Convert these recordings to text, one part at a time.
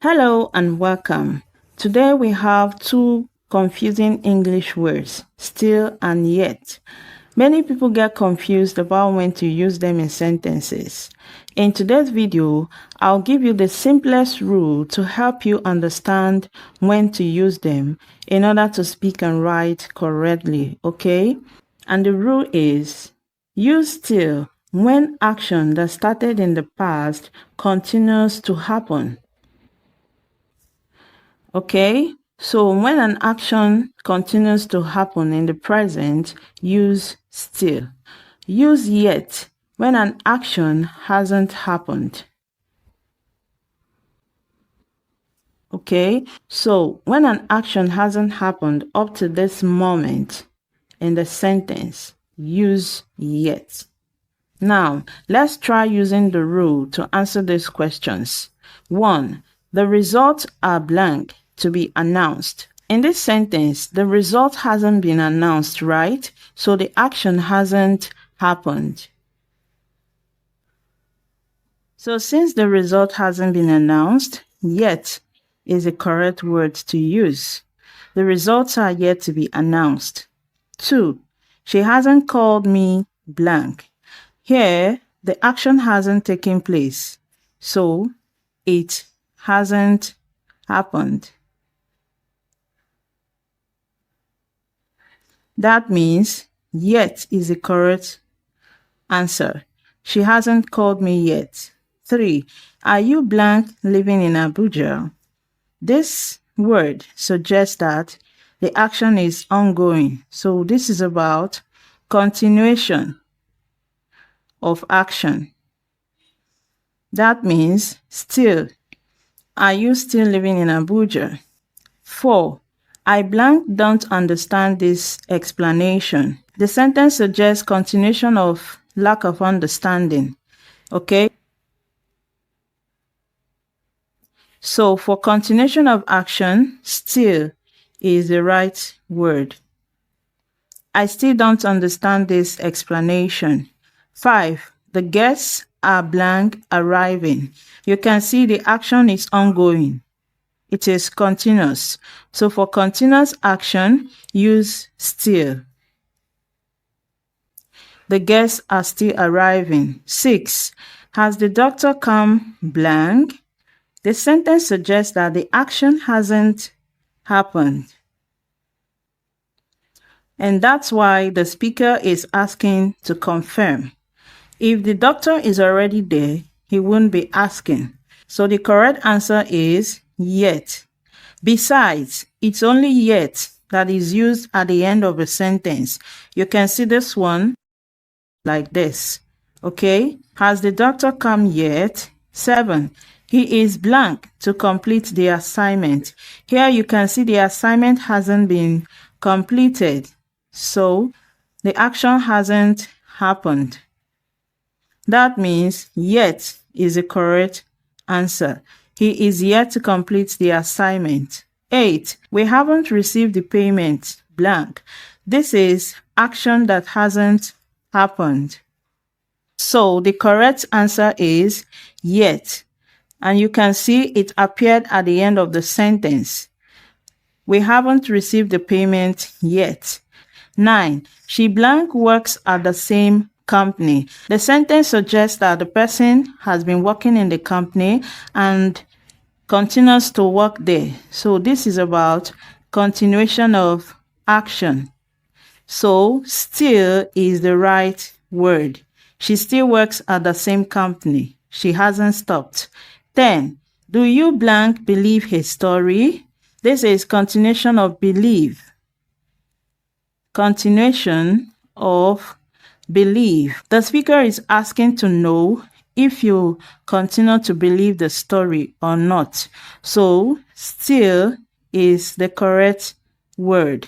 Hello and welcome. Today we have two confusing English words, still and yet. Many people get confused about when to use them in sentences. In today's video, I'll give you the simplest rule to help you understand when to use them in order to speak and write correctly, okay? And the rule is, use still when action that started in the past continues to happen. Okay, so when an action continues to happen in the present, use still. Use yet when an action hasn't happened. Okay, so when an action hasn't happened up to this moment in the sentence, use yet. Now, let's try using the rule to answer these questions. 1. The results are blank to be announced. In this sentence, the result hasn't been announced, right? So the action hasn't happened. So since the result hasn't been announced, yet is the correct word to use. The results are yet to be announced. 2. She hasn't called me blank. Here, the action hasn't taken place, so it hasn't happened. That means yet is the correct answer. She hasn't called me yet. 3. Are you blank living in Abuja? This word suggests that the action is ongoing. So this is about continuation of action. That means still. Are you still living in Abuja? 4. I blank don't understand this explanation. The sentence suggests continuation of lack of understanding. Okay? So for continuation of action, still is the right word. I still don't understand this explanation. 5. The guests are blank arriving. You can see the action is ongoing. It is continuous. So for continuous action, use still. The guests are still arriving. 6. Has the doctor come blank? The sentence suggests that the action hasn't happened. And that's why the speaker is asking to confirm. If the doctor is already there, he won't be asking. So the correct answer is yet. Besides, it's only yet that is used at the end of a sentence. You can see this one like this. Okay? Has the doctor come yet? 7. He is blank to complete the assignment. Here you can see the assignment hasn't been completed. So the action hasn't happened. That means yet is the correct answer. He is yet to complete the assignment. 8. We haven't received the payment blank. This is action that hasn't happened. So the correct answer is yet. And you can see it appeared at the end of the sentence. We haven't received the payment yet. 9. She blank works at the same company. The sentence suggests that the person has been working in the company and continues to work there. So this is about continuation of action. So still is the right word. She still works at the same company. She hasn't stopped. 10. Do you blank believe his story? This is continuation of believe. Continuation of believe. The speaker is asking to know if you continue to believe the story or not. So still is the correct word.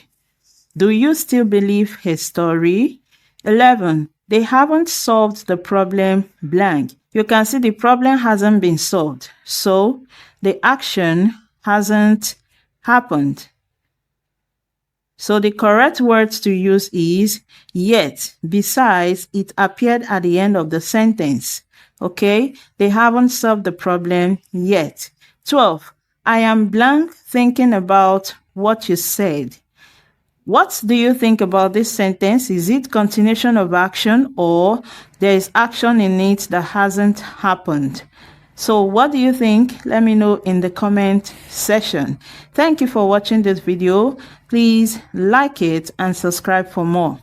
Do you still believe his story? 11. They haven't solved the problem blank. You can see the problem hasn't been solved. So the action hasn't happened. So the correct words to use is yet. Besides, it appeared at the end of the sentence. Okay? They haven't solved the problem yet. 12. I am blank thinking about what you said. What do you think about this sentence? Is it continuation of action or there is action in it that hasn't happened? So what do you think? Let me know in the comment section. Thank you for watching this video. Please like it and subscribe for more.